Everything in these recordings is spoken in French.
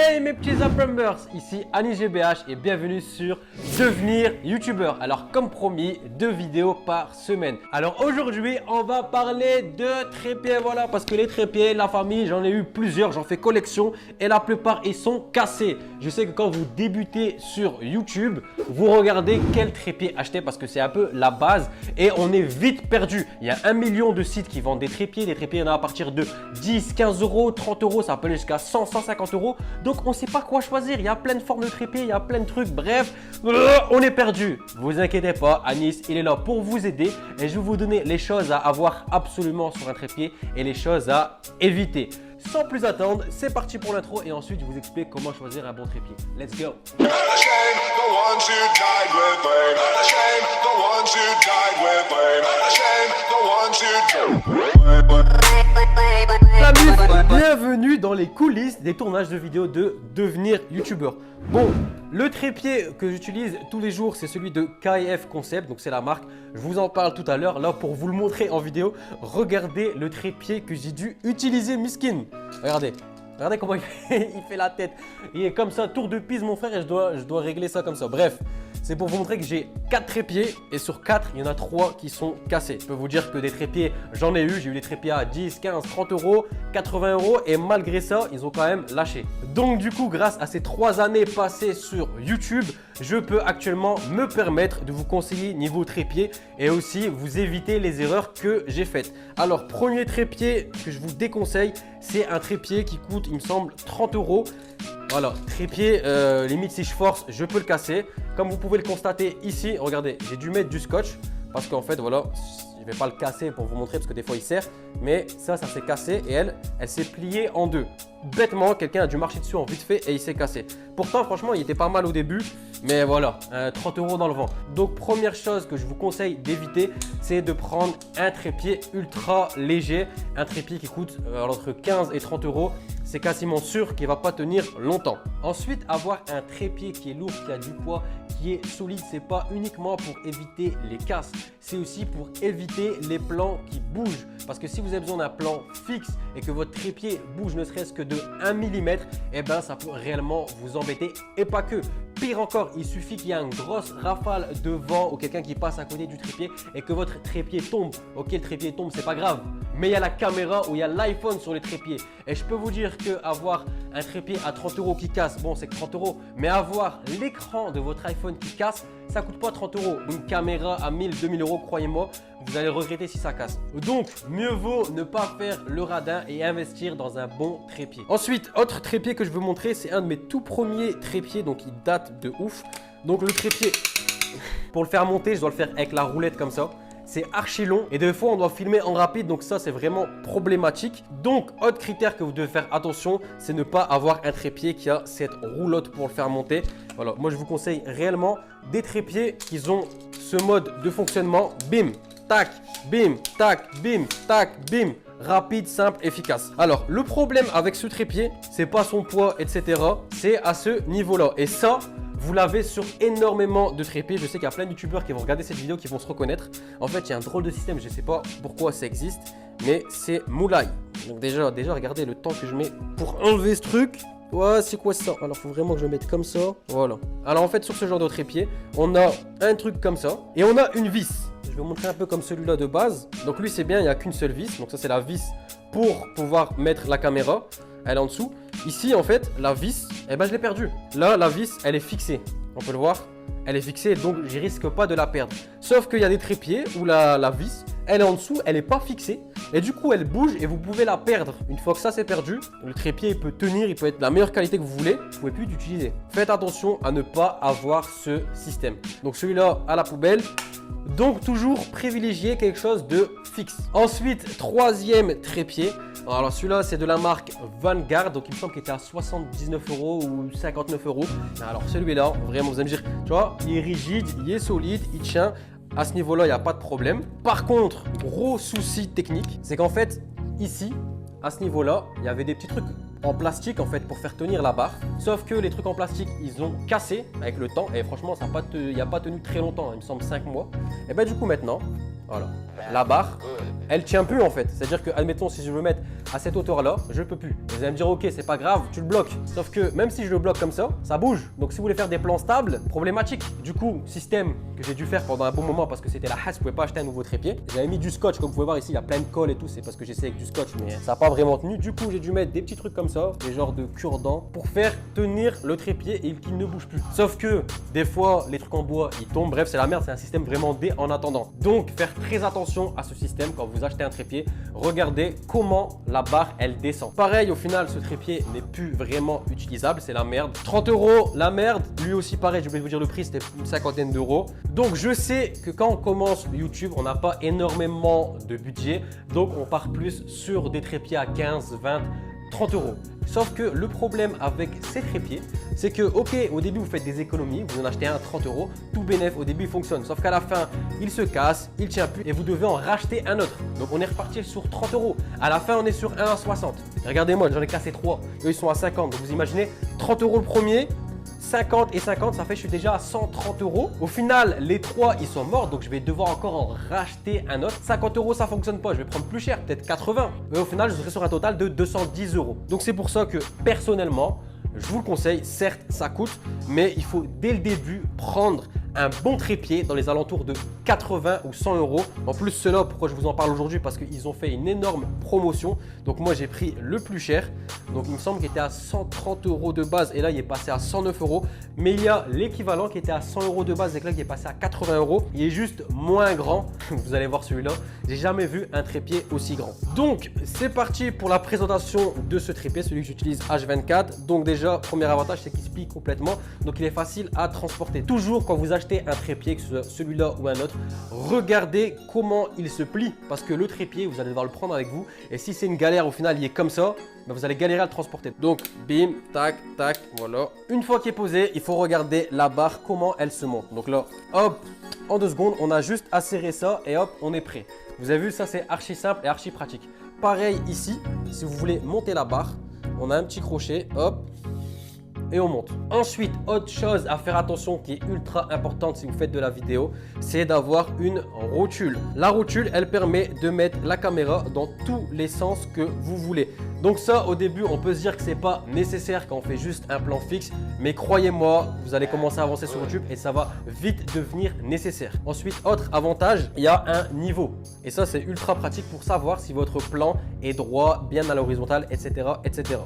Hey mes petits Uprumbers, ici Anis GBH et bienvenue sur Devenir YouTubeur. Alors comme promis, 2 vidéos par semaine. Alors aujourd'hui, on va parler de trépieds, voilà, parce que les trépieds, la famille, j'en ai eu plusieurs, j'en fais collection et la plupart ils sont cassés. Je sais que quand vous débutez sur YouTube, vous regardez quel trépied acheter parce que c'est un peu la base et on est vite perdu. Il y a 1 million de sites qui vendent des trépieds il y en a à partir de 10, 15 euros, 30 euros, ça peut aller jusqu'à 100, 150 euros. Donc on ne sait pas quoi choisir, il y a plein de formes de trépieds, il y a plein de trucs, bref, on est perdu. Vous inquiétez pas, Anis, il est là pour vous aider et je vais vous donner les choses à avoir absolument sur un trépied et les choses à éviter. Sans plus attendre, c'est parti pour l'intro et ensuite je vous explique comment choisir un bon trépied. Let's go! Bienvenue dans les coulisses des tournages de vidéos de Devenir YouTubeur. Bon, le trépied que j'utilise tous les jours, c'est celui de KF Concept, donc c'est la marque. Je vous en parle tout à l'heure. Là, pour vous le montrer en vidéo, regardez le trépied que j'ai dû utiliser, miskin. Regardez. Regardez comment il fait la tête. Il est comme ça, tour de pise mon frère et je dois régler ça comme ça. Bref, c'est pour vous montrer que j'ai 4 trépieds et sur 4, il y en a 3 qui sont cassés. Je peux vous dire que des trépieds, j'en ai eu. J'ai eu des trépieds à 10, 15, 30 euros, 80 euros et malgré ça, ils ont quand même lâché. Donc du coup, grâce à ces 3 années passées sur YouTube, je peux actuellement me permettre de vous conseiller niveau trépied et aussi vous éviter les erreurs que j'ai faites. Alors, premier trépied que je vous déconseille, c'est un trépied qui coûte, il me semble, 30 euros. Voilà, trépied, limite si je force, je peux le casser. Comme vous pouvez le constater ici, regardez, j'ai dû mettre du scotch parce qu'en fait, voilà, je ne vais pas le casser pour vous montrer parce que des fois il serre. Mais ça s'est cassé et elle s'est pliée en deux. Bêtement, quelqu'un a dû marcher dessus en vite fait et il s'est cassé. Pourtant, franchement, il était pas mal au début. Mais voilà, 30 euros dans le vent. Donc, première chose que je vous conseille d'éviter, c'est de prendre un trépied ultra léger. Un trépied qui coûte entre 15 et 30 euros. C'est quasiment sûr qu'il ne va pas tenir longtemps. Ensuite, avoir un trépied qui est lourd, qui a du poids, qui est solide, c'est pas uniquement pour éviter les casses. C'est aussi pour éviter les plans qui bougent. Parce que si vous avez besoin d'un plan fixe et que votre trépied bouge ne serait-ce que de 1 mm, eh ben ça peut réellement vous embêter et pas que. Pire encore, il suffit qu'il y ait une grosse rafale de vent ou quelqu'un qui passe à côté du trépied et que votre trépied tombe. Ok, le trépied tombe, c'est pas grave. Mais il y a la caméra ou il y a l'iPhone sur les trépieds. Et je peux vous dire qu'avoir un trépied à 30 euros qui casse, bon c'est que 30 euros. Mais avoir l'écran de votre iPhone qui casse, ça coûte pas 30 euros. Une caméra à 1000, 2000 euros, croyez-moi, vous allez regretter si ça casse. Donc, mieux vaut ne pas faire le radin et investir dans un bon trépied. Ensuite, autre trépied que je veux montrer, c'est un de mes tout premiers trépieds, donc il date de ouf. Donc le trépied, pour le faire monter, je dois le faire avec la roulette comme ça. C'est archi long et des fois on doit filmer en rapide, donc ça c'est vraiment problématique. Donc autre critère que vous devez faire attention, c'est ne pas avoir un trépied qui a cette roulotte pour le faire monter. Voilà, moi je vous conseille réellement des trépieds qui ont ce mode de fonctionnement, bim, tac, bim, tac, bim, tac, bim. Rapide, simple, efficace. Alors, le problème avec ce trépied, c'est pas son poids, etc. C'est à ce niveau-là. Et ça, vous l'avez sur énormément de trépieds. Je sais qu'il y a plein de youtubeurs qui vont regarder cette vidéo qui vont se reconnaître. En fait, il y a un drôle de système. Je sais pas pourquoi ça existe, mais c'est moulay. Donc déjà, regardez le temps que je mets pour enlever ce truc. Ouais, c'est quoi ça? Alors, il faut vraiment que je mette comme ça. Voilà. Alors, en fait, sur ce genre de trépied, on a un truc comme ça et on a une vis. Je vais vous montrer un peu comme celui-là de base. Donc lui, c'est bien, il n'y a qu'une seule vis. Donc ça, c'est la vis pour pouvoir mettre la caméra. Elle est en dessous. Ici, en fait, la vis, eh ben, je l'ai perdue. Là, la vis, elle est fixée. On peut le voir. Elle est fixée, donc je risque pas de la perdre. Sauf qu'il y a des trépieds où la vis, elle est en dessous, elle n'est pas fixée. Et du coup, elle bouge et vous pouvez la perdre. Une fois que ça, c'est perdu, le trépied, il peut tenir, il peut être de la meilleure qualité que vous voulez. Vous pouvez plus l'utiliser. Faites attention à ne pas avoir ce système. Donc celui-là, à la poubelle. Donc toujours privilégier quelque chose de fixe. Ensuite, troisième trépied. Alors celui-là, c'est de la marque Vanguard. Donc il me semble qu'il était à 79 euros ou 59 euros. Alors celui-là, vraiment, vous allez me dire, tu vois, il est rigide, il est solide, il tient. À ce niveau-là, il n'y a pas de problème. Par contre, gros souci technique, c'est qu'en fait, ici, à ce niveau-là, il y avait des petits trucs en plastique en fait pour faire tenir la barre. Sauf que les trucs en plastique, ils ont cassé avec le temps et franchement, il n'a pas tenu très longtemps, il me semble 5 mois. Et bien du coup maintenant, Voilà. La barre, elle tient plus en fait. C'est-à-dire que, admettons, si je veux mettre à cette hauteur-là, je peux plus. Vous allez me dire, ok, c'est pas grave, tu le bloques. Sauf que même si je le bloque comme ça bouge. Donc si vous voulez faire des plans stables, problématique. Du coup, système que j'ai dû faire pendant un bon moment parce que c'était la hasse, vous pouvez pas acheter un nouveau trépied. J'avais mis du scotch, comme vous pouvez voir ici, il y a plein de colle et tout. C'est parce que j'essaie avec du scotch, mais ça n'a pas vraiment tenu. Du coup, j'ai dû mettre des petits trucs comme ça, des genres de cure-dents, pour faire tenir le trépied et qu'il ne bouge plus. Sauf que des fois, les trucs en bois, ils tombent. Bref, c'est la merde. C'est un système vraiment D en attendant. Donc, faire très attention à ce système quand vous achetez un trépied. Regardez comment la barre, elle descend. Pareil, au final, ce trépied n'est plus vraiment utilisable. C'est la merde. 30 €, la merde. Lui aussi, pareil, je vais vous dire le prix, c'était une cinquantaine d'euros. Donc, je sais que quand on commence YouTube, on n'a pas énormément de budget. Donc, on part plus sur des trépieds à 15, 20, 30 €. Sauf que le problème avec ces trépieds, c'est que, ok, au début, vous faites des économies, vous en achetez un à 30 €, tout bénéf, au début, il fonctionne. Sauf qu'à la fin, il se casse, il tient plus et vous devez en racheter un autre. Donc, on est reparti sur 30 €. À la fin, on est sur 1 à 60. Regardez-moi, j'en ai cassé 3. Eux, ils sont à 50. Donc, vous imaginez, 30 € le premier. 50 et 50, ça fait je suis déjà à 130 €. Au final, les 3, ils sont morts, donc je vais devoir encore en racheter un autre. 50 €, ça fonctionne pas, je vais prendre plus cher, peut-être 80. Et au final, je serai sur un total de 210 €. Donc c'est pour ça que personnellement, je vous le conseille, certes ça coûte, mais il faut dès le début prendre un bon trépied dans les alentours de 80 ou 100 €. En plus, ceux-là, pourquoi je vous en parle aujourd'hui? Parce qu'ils ont fait une énorme promotion. Donc moi, j'ai pris le plus cher. Donc il me semble qu'il était à 130 € de base et là, il est passé à 109 €. Mais il y a l'équivalent qui était à 100 € de base et là, il est passé à 80 €. Il est juste moins grand. Vous allez voir celui-là. J'ai jamais vu un trépied aussi grand. Donc, c'est parti pour la présentation de ce trépied, celui que j'utilise H24. Donc déjà, premier avantage, c'est qu'il se plie complètement. Donc il est facile à transporter. Toujours quand vous achetez un trépied, que ce soit celui-là ou un autre, regardez comment il se plie parce que le trépied, vous allez devoir le prendre avec vous et si c'est une galère, au final, il est comme ça, ben vous allez galérer à le transporter. Donc, bim, tac, tac, voilà. Une fois qu'il est posé, il faut regarder la barre, comment elle se monte. Donc là, hop, en 2 secondes, on a juste à serrer ça et hop, on est prêt. Vous avez vu, ça c'est archi simple et archi pratique. Pareil ici, si vous voulez monter la barre, on a un petit crochet, hop, et on monte. Ensuite, autre chose à faire attention qui est ultra importante si vous faites de la vidéo, c'est d'avoir une rotule. La rotule, elle permet de mettre la caméra dans tous les sens que vous voulez. Donc ça, au début, on peut se dire que c'est pas nécessaire quand on fait juste un plan fixe, mais croyez-moi, vous allez commencer à avancer sur YouTube et ça va vite devenir nécessaire. Ensuite, autre avantage, il y a un niveau. Et ça, c'est ultra pratique pour savoir si votre plan est droit, bien à l'horizontale, etc., etc.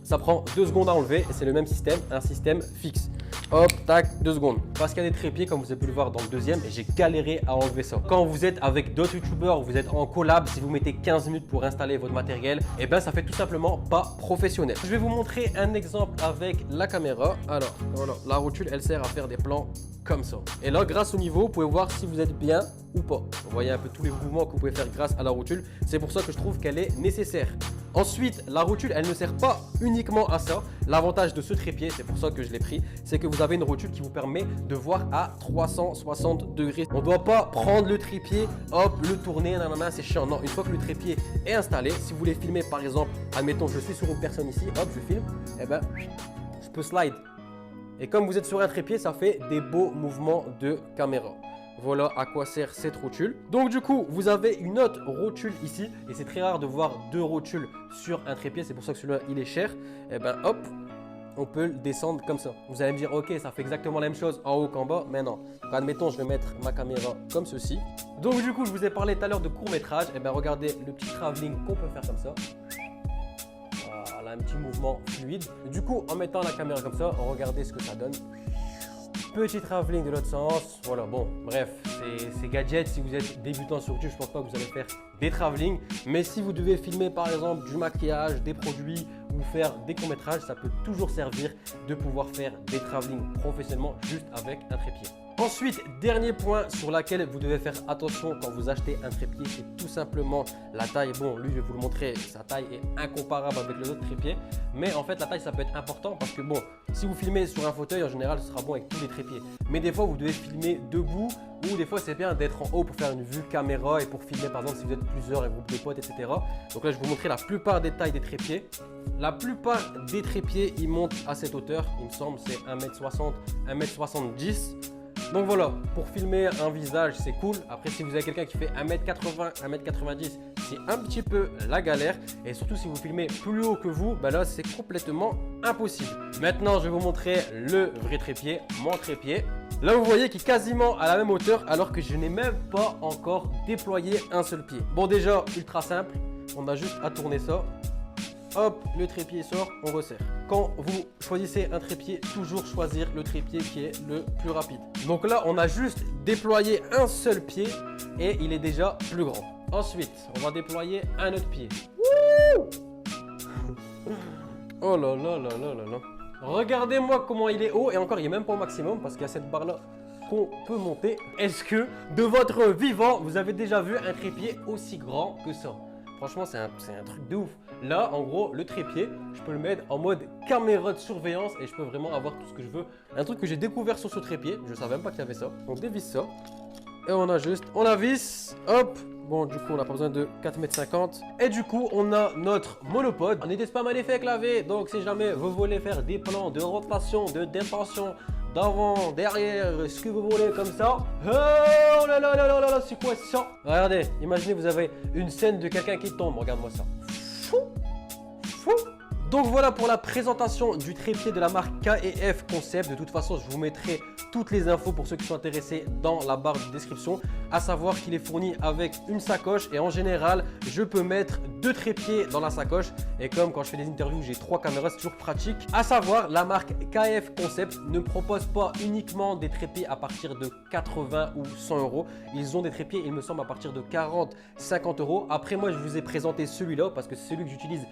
Ça prend 2 secondes à enlever et c'est le même système, un système fixe. Hop, tac, 2 secondes. Parce qu'il y a des trépieds, comme vous avez pu le voir dans le deuxième, et j'ai galéré à enlever ça. Quand vous êtes avec d'autres youtubeurs, vous êtes en collab, si vous mettez 15 minutes pour installer votre matériel, et ben ça fait tout simplement pas professionnel. Je vais vous montrer un exemple avec la caméra. Alors, voilà, la rotule, elle sert à faire des plans comme ça. Et là, grâce au niveau, vous pouvez voir si vous êtes bien ou pas. Vous voyez un peu tous les mouvements que vous pouvez faire grâce à la rotule. C'est pour ça que je trouve qu'elle est nécessaire. Ensuite, la rotule, elle ne sert pas uniquement à ça. L'avantage de ce trépied, c'est pour ça que je l'ai pris, c'est que vous avez une rotule qui vous permet de voir à 360 degrés. On ne doit pas prendre le trépied, hop, le tourner, nanana, c'est chiant. Non, une fois que le trépied est installé, si vous voulez filmer par exemple, admettons, je suis sur une personne ici, hop, je filme, et ben, je peux slide. Et comme vous êtes sur un trépied, ça fait des beaux mouvements de caméra. Voilà à quoi sert cette rotule. Donc du coup, vous avez une autre rotule ici. Et c'est très rare de voir 2 rotules sur un trépied. C'est pour ça que celui-là, il est cher. Et ben hop, on peut le descendre comme ça. Vous allez me dire, ok, ça fait exactement la même chose en haut qu'en bas. Mais non. Donc, admettons, je vais mettre ma caméra comme ceci. Donc du coup, je vous ai parlé tout à l'heure de court métrage. Et ben regardez le petit travelling qu'on peut faire comme ça. Voilà, un petit mouvement fluide. Du coup, en mettant la caméra comme ça, regardez ce que ça donne. Petit travelling de l'autre sens, voilà, bon, bref, c'est gadget. Si vous êtes débutant sur YouTube, je pense pas que vous allez faire des travelling. Mais si vous devez filmer par exemple du maquillage, des produits ou faire des courts-métrages, ça peut toujours servir de pouvoir faire des travelling professionnellement juste avec un trépied. Ensuite, dernier point sur lequel vous devez faire attention quand vous achetez un trépied, c'est tout simplement la taille. Bon, lui, je vais vous le montrer, sa taille est incomparable avec les autres trépieds. Mais en fait, la taille, ça peut être important parce que bon, si vous filmez sur un fauteuil, en général, ce sera bon avec tous les trépieds. Mais des fois, vous devez filmer debout ou des fois, c'est bien d'être en haut pour faire une vue caméra et pour filmer, par exemple, si vous êtes plusieurs, un groupe de potes, etc. Donc là, je vais vous montrer la plupart des tailles des trépieds. La plupart des trépieds, ils montent à cette hauteur. Il me semble, c'est 1m60, 1m70. Donc voilà, pour filmer un visage, c'est cool. Après, si vous avez quelqu'un qui fait 1m80, 1m90, c'est un petit peu la galère. Et surtout, si vous filmez plus haut que vous, bah là, c'est complètement impossible. Maintenant, je vais vous montrer le vrai trépied, mon trépied. Là, vous voyez qu'il est quasiment à la même hauteur alors que je n'ai même pas encore déployé un seul pied. Bon, déjà, ultra simple. On a juste à tourner ça. Hop, le trépied sort, on resserre. Quand vous choisissez un trépied, toujours choisir le trépied qui est le plus rapide. Donc là, on a juste déployé un seul pied et il est déjà plus grand. Ensuite, on va déployer un autre pied. Wouh! Oh là là là là là là. Regardez-moi comment il est haut et encore, il n'est même pas au maximum parce qu'il y a cette barre là qu'on peut monter. Est-ce que de votre vivant, vous avez déjà vu un trépied aussi grand que ça? Franchement, c'est un truc de ouf. Là, en gros, le trépied, je peux le mettre en mode caméra de surveillance et je peux vraiment avoir tout ce que je veux. Un truc que j'ai découvert sur ce trépied, je ne savais même pas qu'il y avait ça. On dévisse ça et on ajuste. On la visse, hop. Bon, du coup, on n'a pas besoin de 4,50 m. Et du coup, on a notre monopode. On n'était pas magnifique lavé. Donc, si jamais vous voulez faire des plans de rotation, de détention, d'avant, derrière, ce que vous voulez comme ça. Oh là là là là là, c'est quoi ça? Regardez, imaginez vous avez une scène de quelqu'un qui tombe. Regarde-moi ça. Fou, fou. Donc voilà pour la présentation du trépied de la marque K&F Concept. De toute façon, je vous mettrai toutes les infos pour ceux qui sont intéressés dans la barre de description. À savoir qu'il est fourni avec une sacoche et en général, je peux mettre 2 trépieds dans la sacoche. Et comme quand je fais des interviews, j'ai 3 caméras, c'est toujours pratique. À savoir, la marque K&F Concept ne propose pas uniquement des trépieds à partir de 80 ou 100 euros. Ils ont des trépieds, il me semble, à partir de 40, 50 euros. Après, moi, je vous ai présenté celui-là parce que c'est celui que j'utilise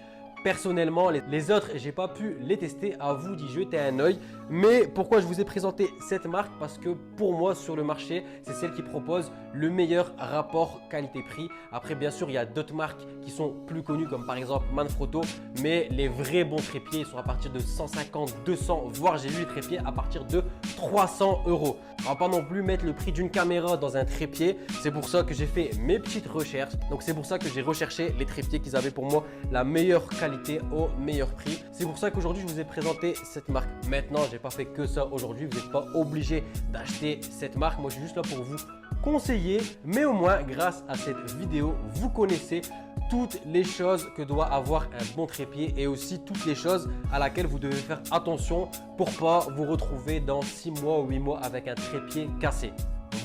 personnellement. Les autres, j'ai pas pu les tester, à vous d'y jeter un œil. Mais pourquoi je vous ai présenté cette marque? Parce que pour moi, sur le marché, c'est celle qui propose le meilleur rapport qualité-prix. Après, bien sûr, il y a d'autres marques qui sont plus connues comme par exemple Manfrotto, mais les vrais bons trépieds sont à partir de 150, 200, voire j'ai vu les trépieds à partir de 300 euros. On va pas non plus mettre le prix d'une caméra dans un trépied. C'est pour ça que j'ai fait mes petites recherches. Donc c'est pour ça que j'ai recherché les trépieds qu'ils avaient pour moi la meilleure qualité au meilleur prix. C'est pour ça qu'aujourd'hui je vous ai présenté cette marque. Maintenant, j'ai pas fait que ça aujourd'hui. Vous n'êtes pas obligé d'acheter cette marque. Moi, je suis juste là pour vous conseiller. Mais au moins, grâce à cette vidéo, vous connaissez toutes les choses que doit avoir un bon trépied et aussi toutes les choses à laquelle vous devez faire attention pour pas vous retrouver dans 6 mois ou 8 mois avec un trépied cassé.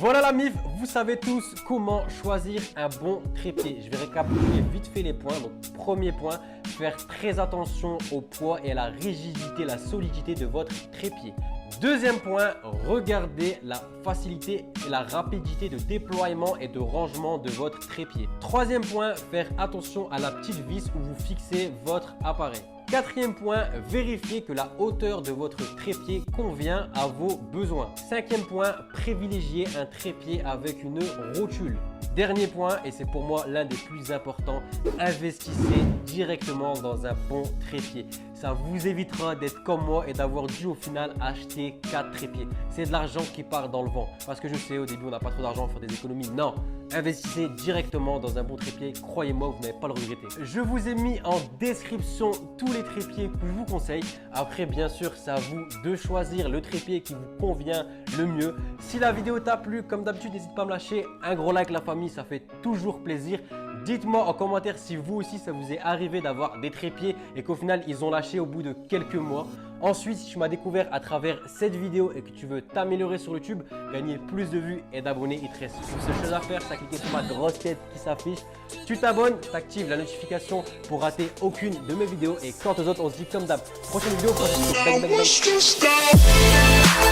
Voilà la MIF, vous savez tous comment choisir un bon trépied. Je vais récapituler vite fait les points. Donc, premier point, faire très attention au poids et à la rigidité, la solidité de votre trépied. Deuxième point, regardez la facilité et la rapidité de déploiement et de rangement de votre trépied. Troisième point, faire attention à la petite vis où vous fixez votre appareil. Quatrième point, vérifiez que la hauteur de votre trépied convient à vos besoins. Cinquième point, privilégiez un trépied avec une rotule. Dernier point, et c'est pour moi l'un des plus importants, investissez directement dans un bon trépied. Ça vous évitera d'être comme moi et d'avoir dû au final acheter 4 trépieds. C'est de l'argent qui part dans le vent. Parce que je sais, au début, on n'a pas trop d'argent, il faut des économies. Non, investissez directement dans un bon trépied. Croyez-moi, vous n'allez pas le regretter. Je vous ai mis en description tous les trépieds que je vous conseille. Après, bien sûr, c'est à vous de choisir le trépied qui vous convient le mieux. Si la vidéo t'a plu, comme d'habitude, n'hésite pas à me lâcher un gros like, la famille, ça fait toujours plaisir. Dites-moi en commentaire si vous aussi ça vous est arrivé d'avoir des trépieds et qu'au final ils ont lâché au bout de quelques mois. Ensuite, si tu m'as découvert à travers cette vidéo et que tu veux t'améliorer sur YouTube, gagner plus de vues et d'abonnés, il te reste une seule chose à faire, c'est à cliquer sur ma grosse tête qui s'affiche. Tu t'abonnes, tu actives la notification pour rater aucune de mes vidéos et quant aux autres, on se dit comme d'hab. Prochaine vidéo, prochaine vidéo. Bang, bang, bang.